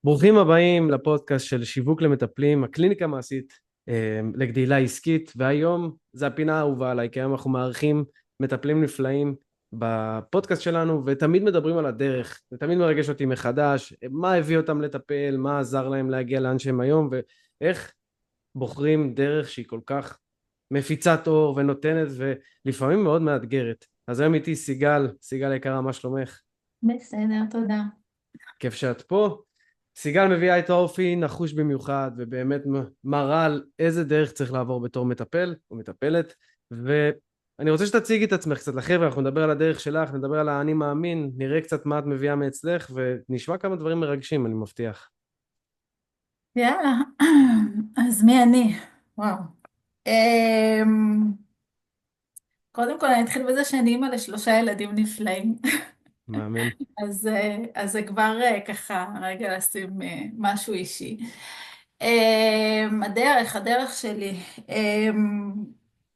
ברוכים הבאים לפודקאסט של שיווק למטפלים, הקליניקה מעשית לגדילה עסקית, והיום זה הפינה האהובה עליי, כי היום אנחנו מארחים מטפלים נפלאים בפודקאסט שלנו, ותמיד מדברים על הדרך, זה תמיד מרגש אותי מחדש, מה הביא אותם לטפל, מה עזר להם להגיע לאן שהם היום, ואיך בוחרים דרך שהיא כל כך מפיצת אור ונותנת, ולפעמים מאוד מאתגרת. אז היום איתי סיגל, סיגל יקרה, מה שלומך? בסדר, תודה. כיף שאת פה. סיגל מביאה את האופי נחוש במיוחד, ובאמת מראה על איזה דרך צריך לעבור בתור מטפל או מטפלת. ואני רוצה שתציגי את עצמך קצת לחבר'ה, אנחנו נדבר על הדרך שלך, נדבר על האני מאמין, נראה קצת מה את מביאה מאצלך, ונשמע כמה דברים מרגשים, אני מבטיח. יאללה, אז מי אני? וואו. אמ, קודם כל אני אתחיל בזה שאני אימא לשלושה ילדים נפלאים. מאמן. אז זה כבר ככה, רגע לשים משהו אישי. הדרך שלי.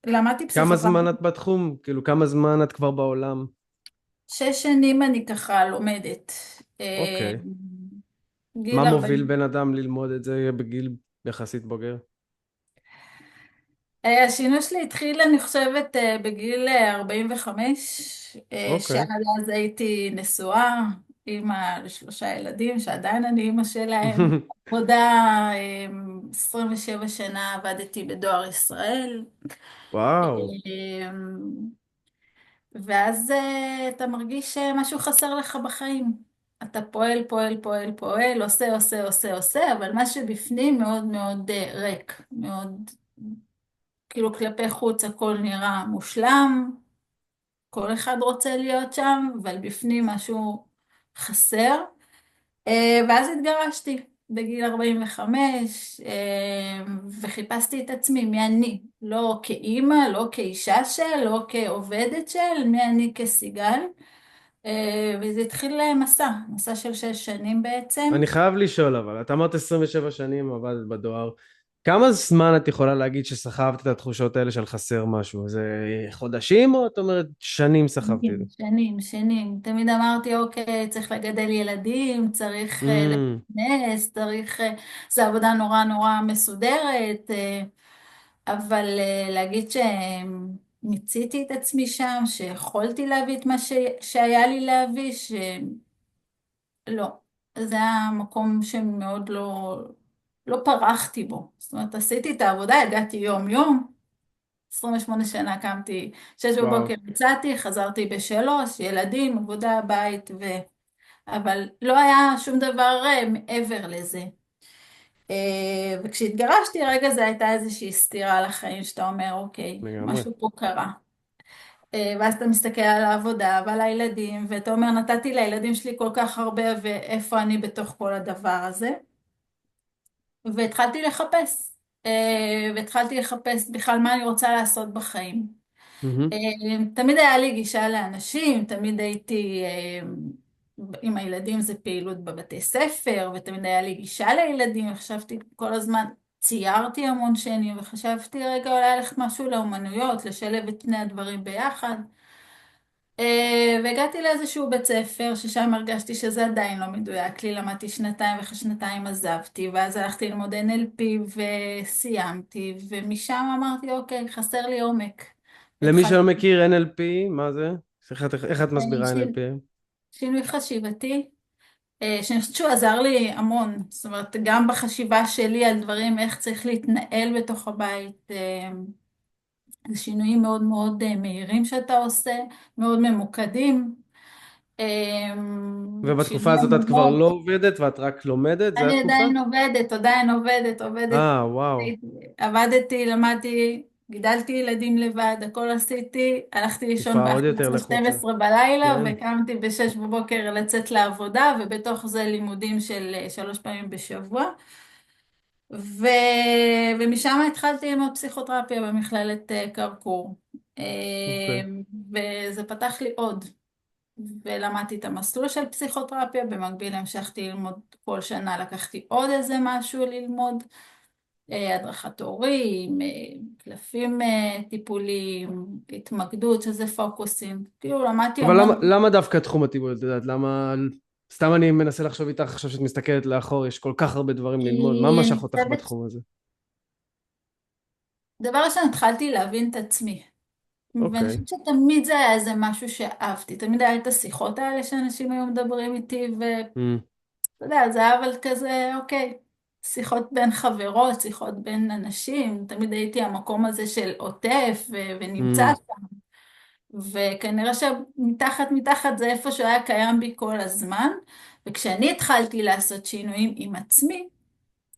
למדתי כמה זמן פסיכותרפיה. את בתחום? כאילו כמה זמן את כבר בעולם? 6 שנים אני ככה לומדת. אוקיי. אמ, מה גיל מוביל 40. בן אדם ללמוד את זה בגיל יחסית בוגר? השינוי שלי התחיל, אני חושבת, בגיל 45, שעד אוקיי. אז הייתי נשואה, אימא לשלושה ילדים, שעדיין אני אימא שלהם. עבודה, 27 שנה עבדתי בדואר ישראל. וואו. אה, ואז אתה מרגיש שמשהו חסר לך בחיים. אתה פועל, פועל, פועל, פועל, עושה, עושה, עושה, עושה, אבל מה שבפנים מאוד מאוד ריק, מאוד, כאילו כלפי חוץ הכל נראה מושלם, כל אחד רוצה להיות שם, אבל בפנים משהו חסר. ואז התגרשתי בגיל 45, וחיפשתי את עצמי, מי אני, לא כאימא, לא כאישה של, לא כעובדת של, מי אני כסיגל. וזה התחיל מסע של 6 שנים בעצם. אני חייב לשאול, אבל את אמרת 27 שנים עבדת בדואר. כמה זמן את יכולה להגיד שסחבת את התחושות האלה של חסר משהו? זה חודשים או את אומרת שנים סחבתי את זה? שנים, שנים, שנים. תמיד אמרתי, אוקיי, צריך לגדל ילדים, צריך Mm, לפרנס, צריך... זו עבודה נורא נורא מסודרת, אבל להגיד שמיציתי את עצמי שם, שיכולתי להביא את מה שהיה לי להביא, שלא. זה היה מקום שמאוד לא פרחתי בו. זאת אומרת, עשיתי את העבודה, הגעתי יום-יום, 28 שנה קמתי, 6 וואו. בבוקר יצאתי, חזרתי ב3, ילדים, עבודה, בית, אבל לא היה שום דבר מעבר לזה. וכשהתגרשתי, רגע זה הייתה איזושהי סתירה לחיים, שאתה אומר, אוקיי, לגמרי. משהו פה קרה. ואז אתה מסתכל על העבודה ועל הילדים, ואתה אומר, נתתי לילדים שלי כל כך הרבה, ואיפה אני בתוך כל הדבר הזה? והתחלתי לחפש. והתחלתי לחפש בכלל מה אני רוצה לעשות בחיים. מהמם. תמיד היה לי גישה לאנשים, תמיד הייתי עם הילדים, זה פעילות בבתי ספר, ותמיד היה לי גישה לילדים, וחשבתי כל הזמן, ציירתי המון שנים, וחשבתי רגע אולי ללכת משהו לאומנויות, לשלב את פני הדברים ביחד. והגעתי לאיזשהו בית ספר, ששם הרגשתי שזה עדיין לא מדויק לי, למדתי שנתיים, ואחרי שנתיים עזבתי, ואז הלכתי ללמוד NLP וסיימתי, ומשם אמרתי, אוקיי, חסר לי עומק. למי שלא התחלתי מכיר NLP, מה זה? סליחה, איך את מסבירה שיל- NLP? שינוי חשיבתי, שאני חושבת שהוא עזר לי המון, זאת אומרת, גם בחשיבה שלי על דברים, איך צריך להתנהל בתוך הבית, זה שינויים מאוד מאוד מהירים שאתה עושה, מאוד ממוקדים, ובתקופה שינוי הזאת את כבר לא עמדות. עובדת ואת רק לומדת? זה אני התקופה? עדיין עובדת, עדיין עובדת, עובדת, וואו. עבדתי, למדתי, גידלתי ילדים לבד, הכל עשיתי, הלכתי לישון תקופה עוד יותר לחוצה. ב-11-12 בלילה, כן. וקמתי ב6 בבוקר לצאת לעבודה, ובתוך זה לימודים של 3 פעמים בשבוע. ו... ומשם התחלתי ללמוד פסיכותרפיה במכללת קרקור. אה, אוקיי. וזה פתח לי עוד. ולמדתי את המסלול של פסיכותרפיה, במקביל המשכתי ללמוד כל שנה, לקחתי עוד איזה משהו ללמוד, הדרכת הורים, קלפים טיפוליים, התמקדות, שזה פוקוסים, כאילו למדתי אבל למה, המון. למה דווקא תחום הטיפול? את יודעת, למה... סתם אני מנסה לחשוב איתך עכשיו שאת מסתכלת לאחור, יש כל כך הרבה דברים ללמוד, מה כי אני משך אותך חושבת, בתחום הזה? דבר ראשון התחלתי להבין את עצמי. ואני אוקיי. חושבת שתמיד זה היה איזה משהו שאהבתי. תמיד היה את השיחות האלה שאנשים היו מדברים איתי, ואתה Mm, יודע, זה היה אבל כזה, אוקיי, שיחות בין חברות, שיחות בין אנשים. תמיד הייתי המקום הזה של עוטף ונמצא mm, שם. וכנראה שמתחת זה איפה שהיה קיים בי כל הזמן. וכשאני התחלתי לעשות שינויים עם עצמי,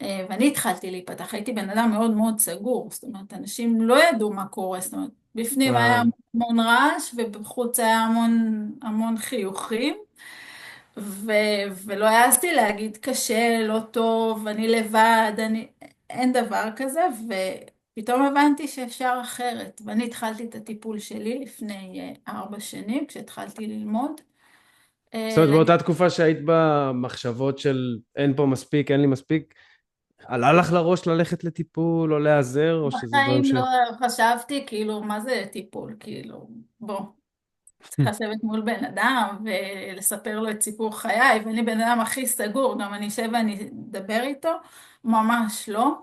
ואני התחלתי להיפתח, הייתי בן אדם מאוד מאוד סגור, זאת אומרת, אנשים לא ידעו מה קורה, זאת אומרת, בפנים היה אה, המון רעש, ובחוץ היה המון חיוכים, ו, ולא העזתי להגיד קשה, לא טוב, אני לבד, אין דבר כזה, ופתאום הבנתי שאפשר אחרת, ואני התחלתי את הטיפול שלי לפני 4 שנים, כשהתחלתי ללמוד. זאת אומרת, להגיד, באותה תקופה שהיית במחשבות של אין פה מספיק, אין לי מספיק, עלה לך לראש ללכת לטיפול או להיעזר, או שזה דברים בחיים לא חשבתי, כאילו, מה זה טיפול, כאילו, בוא. צריך לשבת מול בן אדם ולספר לו את סיפור חיי, ואני בן אדם הכי סגור, גם אני אשב ואני אדבר איתו, ממש לא.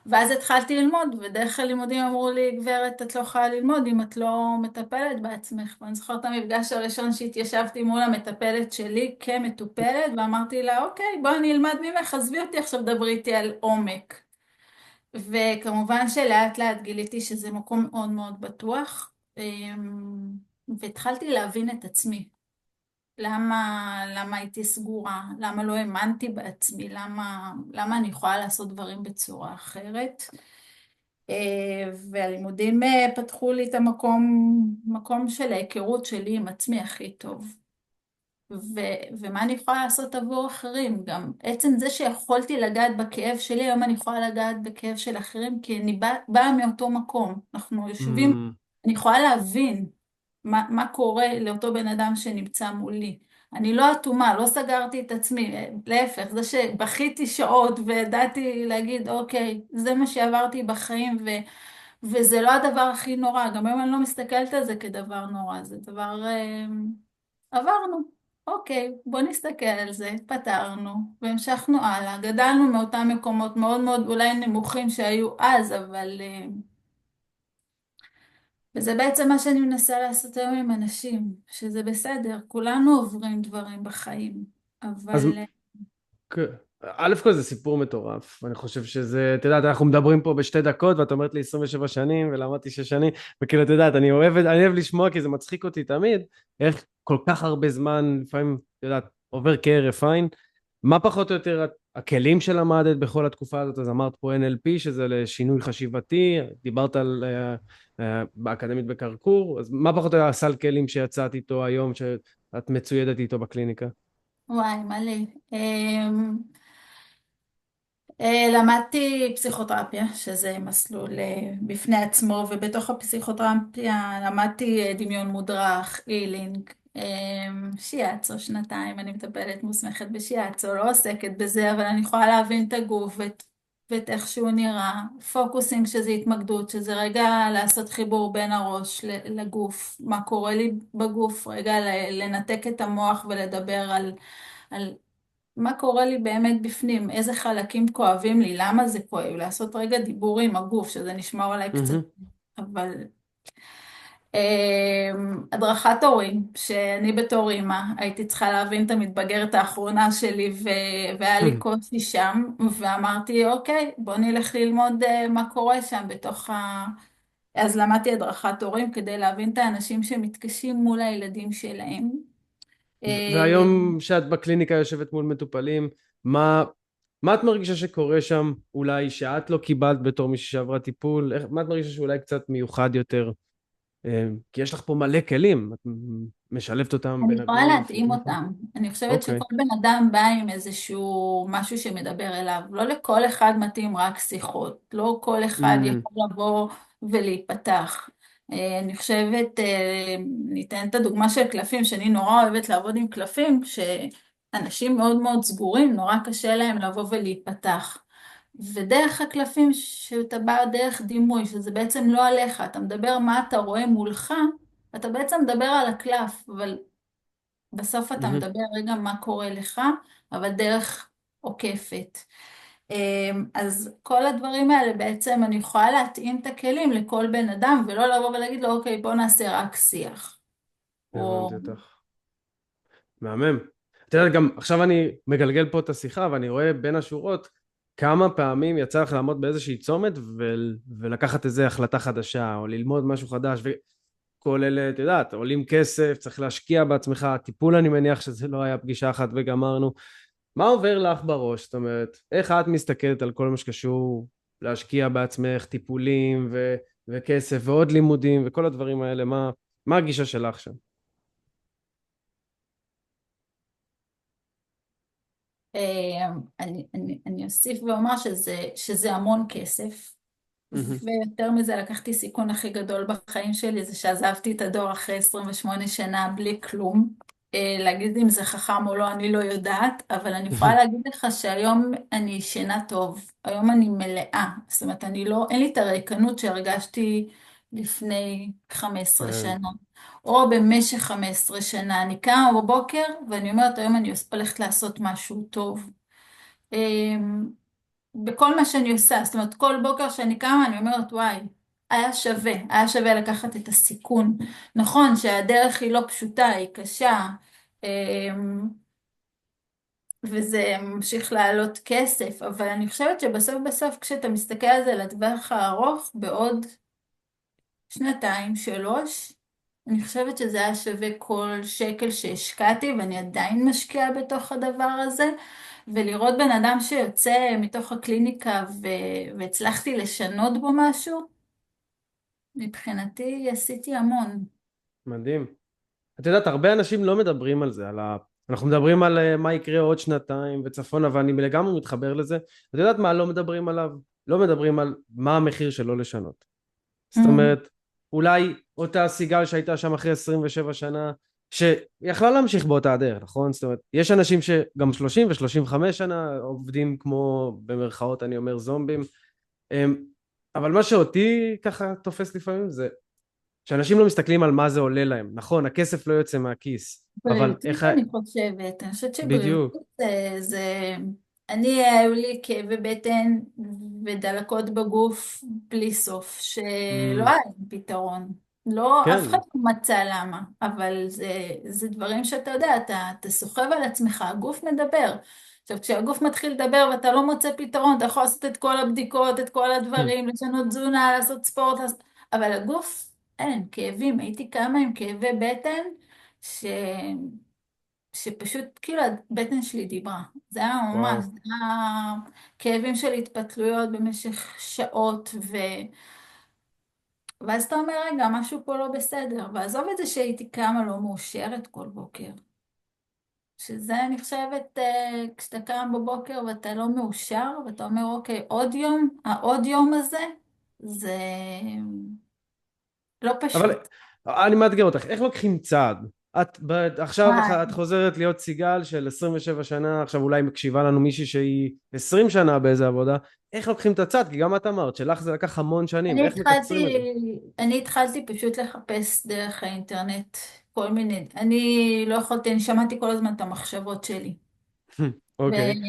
ואז התחלתי ללמוד, ודרך הלימודים אמרו לי, גברת, את לא יכולה ללמוד אם את לא מטפלת בעצמך. ואני זוכרת את המפגש הראשון שהתיישבתי מול המטפלת שלי כמטופלת, ואמרתי לה, אוקיי, בואי אני אלמד ממך, עזבי אותי עכשיו, דברי איתי על עומק. וכמובן שלאט לאט גיליתי שזה מקום מאוד מאוד בטוח, והתחלתי להבין את עצמי. למה הייתי סגורה? למה לא האמנתי בעצמי? למה אני יכולה לעשות דברים בצורה אחרת? והלימודים פתחו לי את מקום של ההיכרות שלי עם עצמי הכי טוב. ומה אני יכולה לעשות עבור אחרים? גם עצם זה שיכולתי לגעת בכאב שלי, היום אני יכולה לגעת בכאב של אחרים, כי אני באה מאותו מקום. אנחנו יושבים, Mm, אני יכולה להבין מה קורה לאותו בן אדם שנמצא מולי. אני לא אטומה, לא סגרתי את עצמי, להפך, זה שבכיתי שעות וידעתי להגיד, אוקיי, זה מה שעברתי בחיים, וזה לא הדבר הכי נורא. גם היום אני לא מסתכלת על זה כדבר נורא, זה דבר... עברנו. אוקיי, בוא נסתכל על זה, פתרנו, והמשכנו הלאה. גדלנו מאותם מקומות מאוד מאוד אולי נמוכים שהיו אז, אבל... וזה בעצם מה שאני מנסה לעשות היום עם אנשים, שזה בסדר, כולנו עוברים דברים בחיים, אז אבל... כ- א' כל זה סיפור מטורף, אני חושב שזה, את יודעת, אנחנו מדברים פה ב2 דקות ואת אומרת לי 27 שנים ולמדתי 6 שנים, וכאילו, את יודעת, אני אוהב לשמוע כי זה מצחיק אותי תמיד, איך כל כך הרבה זמן, לפעמים, את יודעת, עובר כהרף עין. מה פחות או יותר הכלים שלמדת בכל התקופה הזאת? אז אמרת פה NLP, שזה לשינוי חשיבתי, דיברת על באקדמית בקרקור, אז מה פחות או יותר הסל כלים שיצאת איתו היום, שאת מצוידת איתו בקליניקה? וואי, מלא. אמ, למדתי פסיכותרפיה, שזה מסלול בפני עצמו, ובתוך הפסיכותרפיה למדתי דמיון מודרך, הילינג, שיאצו 2 אני מטפלת מוסמכת בשיאצו, לא עוסקת בזה, אבל אני יכולה להבין את הגוף ואת איך שהוא נראה, פוקוסינג שזה התמקדות, שזה רגע לעשות חיבור בין הראש לגוף, מה קורה לי בגוף, רגע לנתק את המוח ולדבר על מה קורה לי באמת בפנים, איזה חלקים כואבים לי, למה זה כואב, לעשות רגע דיבור עם הגוף, שזה נשמע אולי קצת, אבל הדרכת הורים, שאני בתור אימא הייתי צריכה להבין את המתבגרת האחרונה שלי, והיה לי קושי שם, ואמרתי, אוקיי, בוא נלך ללמוד מה קורה שם בתוך אז למדתי הדרכת הורים כדי להבין את האנשים שמתקשים מול הילדים שלהם. והיום שאת בקליניקה יושבת מול מטופלים, מה את מרגישה שקורה שם אולי שאת לא קיבלת בתור מישהי שעברה טיפול? מה את מרגישה שאולי קצת מיוחד יותר? כי יש לך פה מלא כלים, את משלבת אותם אני בין יכולה הגוף. להתאים אותם. אני חושבת אוקיי. שכל בן אדם בא עם איזשהו משהו שמדבר אליו. לא לכל אחד מתאים רק שיחות. לא כל אחד Mm, יכול לבוא ולהיפתח. אני חושבת, ניתן את הדוגמה של קלפים, שאני נורא אוהבת לעבוד עם קלפים, שאנשים מאוד מאוד סגורים, נורא קשה להם לבוא ולהיפתח. ודרך הקלפים שאתה בא דרך דימוי, שזה בעצם לא עליך, אתה מדבר מה אתה רואה מולך, אתה בעצם מדבר על הקלף, אבל בסוף אתה מהמם, מדבר רגע מה קורה לך, אבל דרך עוקפת. אז כל הדברים האלה בעצם אני יכולה להתאים את הכלים לכל בן אדם, ולא לבוא ולהגיד לו, אוקיי, בוא נעשה רק שיח. הבנתי או... אותך. מהמם. את יודעת, גם עכשיו אני מגלגל פה את השיחה ואני רואה בין השורות כמה פעמים יצא לך לעמוד באיזושהי צומת ולקחת איזו החלטה חדשה או ללמוד משהו חדש, וכל אלה, את יודעת, עולים כסף, צריך להשקיע בעצמך, טיפול, אני מניח שזה לא היה פגישה אחת וגמרנו. מה עובר לך בראש? זאת אומרת, איך את מסתכלת על כל מה שקשור להשקיע בעצמך, טיפולים וכסף ועוד לימודים וכל הדברים האלה? מה הגישה שלך שם? אני אוסיף ואומר שזה המון כסף, מהמם. ויותר מזה לקחתי סיכון הכי גדול בחיים שלי, זה שעזבתי את הדור אחרי 28 שנה בלי כלום. להגיד אם זה חכם או לא, אני לא יודעת, אבל אני יכולה להגיד לך שהיום אני ישנה טוב, היום אני מלאה, זאת אומרת, אין לי את הריקנות שהרגשתי לפני 15 כן. שנה, או במשך 15 שנה. אני קמה בבוקר ואני אומרת, היום אני הולכת לעשות משהו טוב. אמ, בכל מה שאני עושה, זאת אומרת, כל בוקר שאני קמה אני אומרת, וואי, היה שווה לקחת את הסיכון. נכון שהדרך היא לא פשוטה, היא קשה, אמ, וזה ממשיך לעלות כסף, אבל אני חושבת שבסוף בסוף כשאתה מסתכל על זה לטווח הארוך, בעוד שנתיים, שלוש, אני חושבת שזה היה שווה כל שקל שהשקעתי, ואני עדיין משקיעה בתוך הדבר הזה, ולראות בן אדם שיוצא מתוך הקליניקה והצלחתי לשנות בו משהו, מבחינתי עשיתי המון. מדהים. את יודעת, הרבה אנשים לא מדברים על זה, אנחנו מדברים על מה יקרה עוד שנתיים וצפונה, ואני לגמרי מתחבר לזה. את יודעת מה לא מדברים עליו? לא מדברים על מה המחיר שלא לשנות. זאת Mm. אומרת, אולי אותה סיגל שהייתה שם אחרי 27 שנה, שיכלה להמשיך באותה הדרך, נכון? זאת אומרת, יש אנשים שגם 30 ו-35 שנה עובדים כמו, במרכאות אני אומר, זומבים. אמ, אבל מה שאותי ככה תופס לפעמים זה שאנשים לא מסתכלים על מה זה עולה להם. נכון, הכסף לא יוצא מהכיס, אבל בריאותית אני חושבת, אני חושבת בדיוק. שבריאותית היו לי כאבי בטן ודלקות בגוף בלי סוף, שלא Mm, היה לי פתרון. לא, אף אחד כן. לא מצא למה, אבל זה דברים שאתה יודע, אתה סוחב על עצמך, הגוף מדבר. עכשיו, כשהגוף מתחיל לדבר ואתה לא מוצא פתרון, אתה יכול לעשות את כל הבדיקות, את כל הדברים, לשנות תזונה, לעשות ספורט, אבל הגוף, אין, כאבים. הייתי קמה עם כאבי בטן, ש... שפשוט כאילו הבטן שלי דיברה. זה היה ממש, וואו. זה היה כאבים של התפתלויות במשך שעות, ואז אתה אומר, רגע, משהו פה לא בסדר. ועזוב את זה שהייתי קמה לא מאושרת כל בוקר. שזה אני חושבת, כשאתה קם בבוקר ואתה לא מאושר, ואתה אומר, אוקיי, עוד יום, העוד יום הזה, זה לא אבל פשוט. אני מאתגר אותך, איך לוקחים צעד? עכשיו וואי, את חוזרת להיות סיגל של 27 שנה, עכשיו אולי מקשיבה לנו מישהי שהיא 20 שנה באיזה עבודה, איך לוקחים את הצעד? כי גם את אמרת, שלך זה לקח המון שנים, אני איך מקצרים התחלתי, את זה? אני התחלתי פשוט לחפש דרך האינטרנט כל מיני, אני לא יכולתי, אני שמעתי כל הזמן את המחשבות שלי. ו... אוקיי.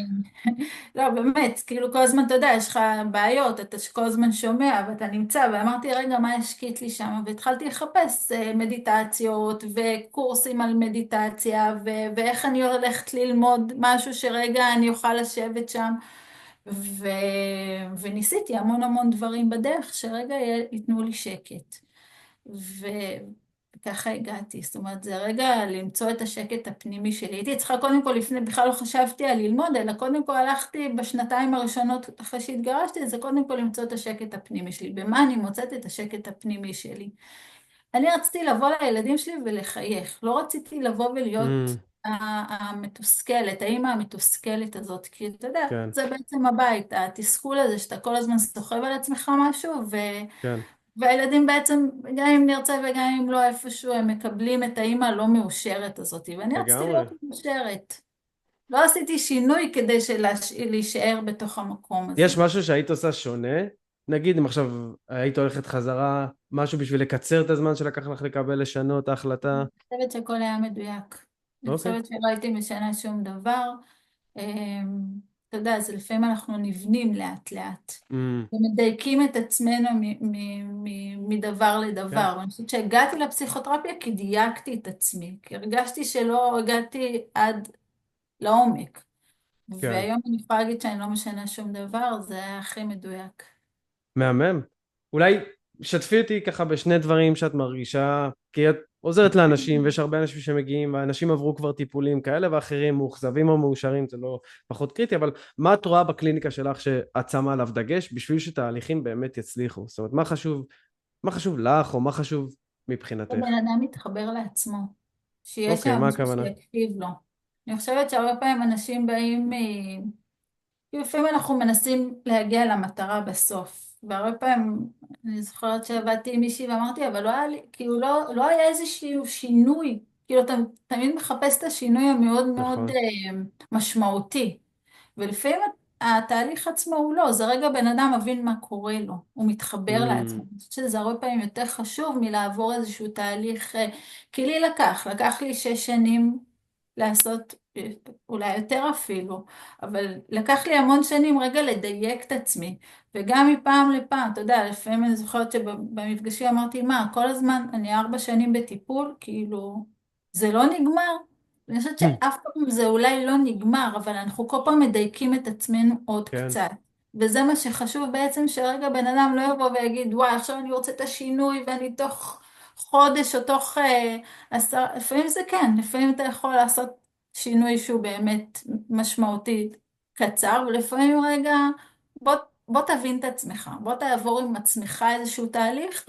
לא, באמת, כאילו כל הזמן, אתה יודע, יש לך בעיות, אתה כל הזמן שומע ואתה נמצא, ואמרתי, רגע, מה השקיט לי שם? והתחלתי לחפש מדיטציות וקורסים על מדיטציה, ואיך אני הולכת ללמוד משהו שרגע אני אוכל לשבת שם. ו... וניסיתי המון המון דברים בדרך, שרגע ייתנו לי שקט. ו... וככה הגעתי, זאת אומרת, זה רגע למצוא את השקט הפנימי שלי. הייתי צריכה קודם כל, לפני, בכלל לא חשבתי על ללמוד, אלא קודם כל הלכתי בשנתיים הראשונות אחרי שהתגרשתי, זה קודם כל למצוא את השקט הפנימי שלי. במה אני מוצאת את השקט הפנימי שלי? אני רציתי לבוא לילדים שלי ולחייך, לא רציתי לבוא ולהיות Mm, המתוסכלת, האימא המתוסכלת הזאת, כי אתה יודע, כן, זה בעצם הבית, התסכול הזה שאתה כל הזמן סוחב על עצמך משהו, כן, והילדים בעצם, גם אם נרצה וגם אם לא איפשהו, הם מקבלים את האימא הלא מאושרת הזאת, ואני רציתי לגמרי. להיות מאושרת. לא עשיתי שינוי כדי להישאר בתוך המקום הזה. יש משהו שהיית עושה שונה? נגיד אם עכשיו היית הולכת חזרה, משהו בשביל לקצר את הזמן שלקח לך לקבל לשנות את ההחלטה? אני חושבת שהכל היה מדויק. אני אוקיי. חושבת שלא הייתי משנה שום דבר. אתה יודע, אז לפעמים אנחנו נבנים לאט לאט, Mm, ומדייקים את עצמנו מדבר כן, לדבר. ואני חושבת שהגעתי לפסיכותרפיה כי דייקתי את עצמי, כי הרגשתי שלא הגעתי עד לעומק. כן. והיום אני יכולה להגיד שאני לא משנה שום דבר, זה היה הכי מדויק. מהמם. אולי שתפי אותי ככה בשני דברים שאת מרגישה, כי את עוזרת לאנשים, ויש הרבה אנשים שמגיעים, והאנשים עברו כבר טיפולים כאלה ואחרים, מאוכזבים או מאושרים, זה לא פחות קריטי, אבל מה את רואה בקליניקה שלך שאת שמה עליו דגש, בשביל שתהליכים באמת יצליחו? זאת אומרת, מה חשוב לך, או מה חשוב מבחינתך? הבן אדם מתחבר לעצמו, שיש אוקיי, שם מה מישהו הכוונה? שיקשיב לו. אני חושבת שהרבה פעמים אנשים באים כי לפעמים אנחנו מנסים להגיע למטרה בסוף, והרבה פעמים אני זוכרת שעבדתי עם מישהי ואמרתי, אבל לא היה לי, כאילו לא היה איזשהו שינוי, כאילו אתה תמיד מחפש את השינוי המאוד מאוד נכון. משמעותי, ולפעמים התהליך עצמו הוא לא, זה רגע בן אדם מבין מה קורה לו, הוא מתחבר לעצמו. Mm, אני חושבת שזה הרבה פעמים יותר חשוב מלעבור איזשהו תהליך, כי לי לקח לי 6 שנים לעשות, אולי יותר אפילו, אבל לקח לי המון שנים רגע לדייק את עצמי, וגם מפעם לפעם, אתה יודע, לפעמים אני זוכרת שבמפגשים אמרתי, מה, כל הזמן אני 4 שנים בטיפול, כאילו, זה לא נגמר. אני חושבת שאף פעם זה אולי לא נגמר, אבל אנחנו כל פעם מדייקים את עצמנו עוד כן. קצת. וזה מה שחשוב בעצם, שרגע בן אדם לא יבוא ויגיד, וואי, עכשיו אני רוצה את השינוי, ואני תוך חודש או תוך 10, לפעמים זה כן, לפעמים אתה יכול לעשות שינוי שהוא באמת משמעותי קצר, ולפעמים רגע, בוא, בוא תבין את עצמך, בוא תעבור עם עצמך איזשהו תהליך,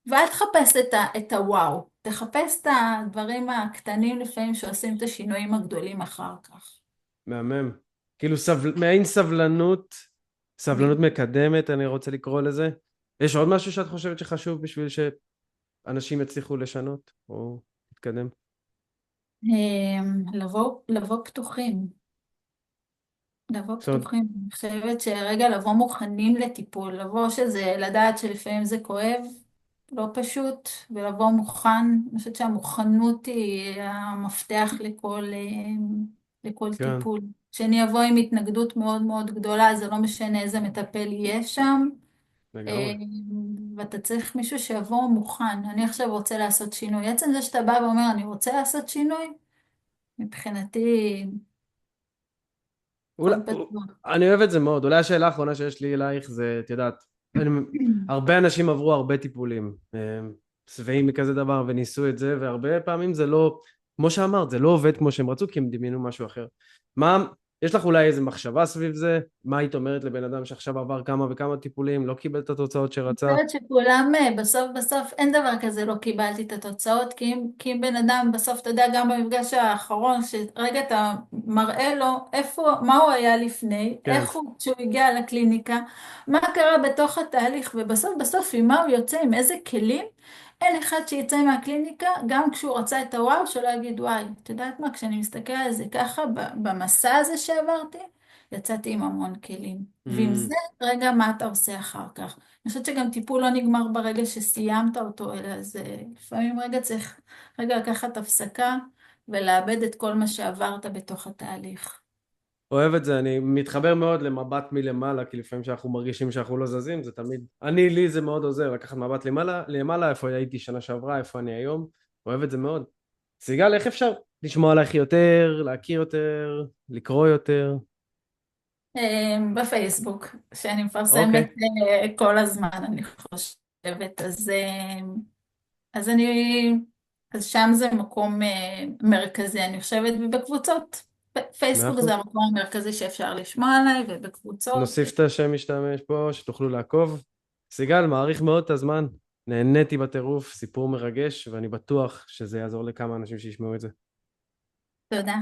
ואל תחפש את הוואו, תחפש את הדברים הקטנים לפעמים שעושים את השינויים הגדולים אחר כך. מהמם. כאילו מעין סבלנות, סבלנות מקדמת, אני רוצה לקרוא לזה. יש עוד משהו שאת חושבת שחשוב בשביל שאנשים יצליחו לשנות או להתקדם? לבוא פתוחים, לבוא זאת אומרת, פתוחים. אני חושבת שרגע לבוא מוכנים לטיפול, לבוא שזה, לדעת שלפעמים זה כואב, לא פשוט, ולבוא מוכן. אני חושבת שהמוכנות היא המפתח לכל כן, טיפול. כשאני אבוא עם התנגדות מאוד מאוד גדולה, זה לא משנה איזה מטפל יהיה שם, לגמרי. אה, ואתה צריך מישהו שיבוא מוכן. אני עכשיו רוצה לעשות שינוי. עצם זה שאתה בא ואומר, אני רוצה לעשות שינוי, מבחינתי, אולי, הכל פתוח. אני אוהב את זה מאוד. אולי השאלה האחרונה שיש לי אלייך זה, את יודעת, הרבה אנשים עברו הרבה טיפולים, שבעים מכזה דבר וניסו את זה, והרבה פעמים זה לא, כמו שאמרת, זה לא עובד כמו שהם רצו, כי הם דמיינו משהו אחר. מה, יש לך אולי איזה מחשבה סביב זה? מה היית אומרת לבן אדם שעכשיו עבר כמה וכמה טיפולים, לא קיבל את התוצאות שרצה? חושבת שכולם בסוף אין דבר כזה לא קיבלתי את התוצאות, כי אם בן אדם בסוף, אתה יודע, גם במפגש האחרון, שרגע אתה מראה לו מה הוא היה לפני, כן, כשהוא הגיע לקליניקה, מה קרה בתוך התהליך, ובסוף עם מה הוא יוצא, עם איזה כלים, אין אחד שיצא מהקליניקה, גם כשהוא רצה את הוואו, שלא יגיד וואי, את יודעת מה, כשאני מסתכל על זה ככה, במסע הזה שעברתי, יצאתי עם המון כלים. ועם mm, זה, רגע, מה אתה עושה אחר כך? אני חושבת שגם טיפול לא נגמר ברגע שסיימת אותו, אלא זה לפעמים רגע צריך רגע לקחת הפסקה ולאבד את כל מה שעברת בתוך התהליך. אוהב את זה, אני מתחבר מאוד למבט מלמעלה, כי לפעמים שאנחנו מרגישים שאנחנו לא זזים, זה תמיד, לי זה מאוד עוזר, לקחת מבט למעלה, איפה הייתי שנה שעברה, איפה אני היום, אוהב את זה מאוד. סיגל, איך אפשר לשמוע עלייך יותר, להכיר יותר, לקרוא יותר? בפייסבוק, שאני אוקיי, מפרסמת כל הזמן, אני חושבת. אז אז שם זה מקום מרכזי, אני חושבת, ובקבוצות. מאה פייסבוק זה אחוז. המקום המרכזי שאפשר לשמוע עליי, ובקבוצות. נוסיף את השם משתמש פה, שתוכלו לעקוב. סיגל, מעריך מאוד את הזמן, נהניתי בטירוף, סיפור מרגש, ואני בטוח שזה יעזור לכמה אנשים שישמעו את זה. תודה.